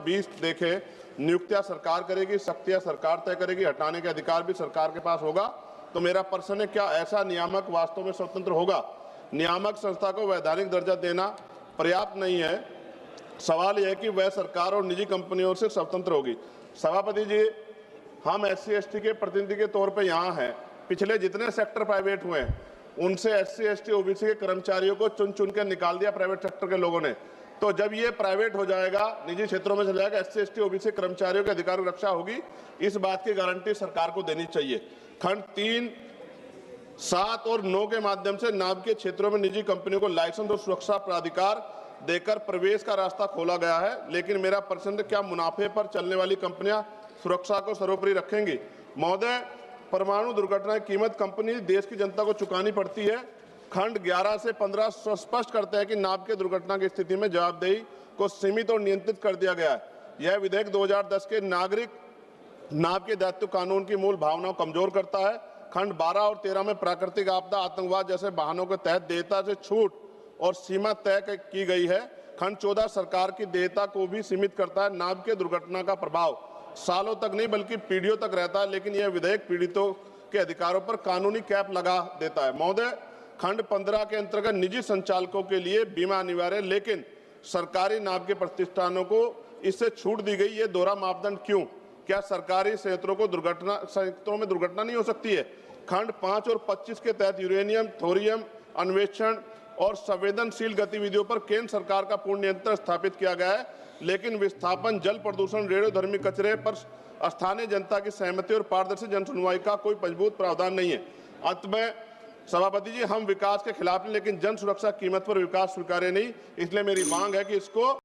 20 देखे, नियुक्तियां सरकार करेगी, शक्तियां सरकार तय करेगी, हटाने के अधिकार भी सरकार के पास होगा। तो मेरा प्रश्न है, क्या ऐसा नियामक वास्तव में स्वतंत्र होगा? नियामक संस्था को वैधानिक दर्जा देना पर्याप्त नहीं है। सवाल यह है कि वह सरकार और निजी कंपनियों से स्वतंत्र होगी। सभापति जी, हम SC/ST के प्रतिनिधि के तौर पर यहाँ हैं। पिछले जितने सेक्टर प्राइवेट हुए हैं उनसे SC/ST OBC के कर्मचारियों को चुन चुन कर निकाल दिया प्राइवेट सेक्टर के लोगों ने। तो जब ये प्राइवेट हो जाएगा, निजी क्षेत्रों में चला जाएगा, SC/ST OBC कर्मचारियों के अधिकार की रक्षा होगी, इस बात की गारंटी सरकार को देनी चाहिए। खंड 3, 7 और 9 के माध्यम से नाभ के क्षेत्रों में निजी कंपनियों को लाइसेंस और सुरक्षा प्राधिकार देकर प्रवेश का रास्ता खोला गया है। लेकिन मेरा प्रश्न है, क्या मुनाफे पर चलने वाली कंपनियां सुरक्षा को सर्वोपरि रखेंगी? महोदय, परमाणु दुर्घटना की कीमत कंपनी देश की जनता को चुकानी पड़ती है। खंड 11 से 15 स्पष्ट करते हैं कि नाभ के दुर्घटना की स्थिति में जवाबदेही को सीमित और नियंत्रित कर दिया गया है। यह विधेयक 2010 के नागरिक नाभ के दायित्व कानून की मूल भावना को कमजोर करता है। खंड 12 और 13 में प्राकृतिक आपदा, आतंकवाद जैसे वाहनों के तहत देयता से छूट और सीमा तय की गई है। खंड 14 सरकार की देयता को भी सीमित करता है। नाभ के दुर्घटना का प्रभाव सालों तक नहीं बल्कि पीढ़ियों तक रहता है, लेकिन यह विधेयक पीड़ितों के अधिकारों पर कानूनी कैप लगा देता है। महोदय, खंड 15 के अंतर्गत निजी संचालकों के लिए बीमा अनिवार्य है, लेकिन सरकारी नाभ के प्रतिष्ठानों को इससे छूट दी गई। ये दोहरा मापदंड क्यों? क्या सरकारी संयंत्रों में दुर्घटना नहीं हो सकती है? खंड 5 और 25 के तहत यूरेनियम, थोरियम अन्वेषण और संवेदनशील गतिविधियों पर केंद्र सरकार का पूर्ण नियंत्रण स्थापित किया गया है, लेकिन विस्थापन, जल प्रदूषण, रेडियोधर्मी कचरे पर स्थानीय जनता की सहमति और पारदर्शी जन सुनवाई का कोई मजबूत प्रावधान नहीं है। अंत में सभापति जी, हम विकास के खिलाफ नहीं, लेकिन जन सुरक्षा कीमत पर विकास स्वीकार्य नहीं। इसलिए मेरी मांग है कि इसको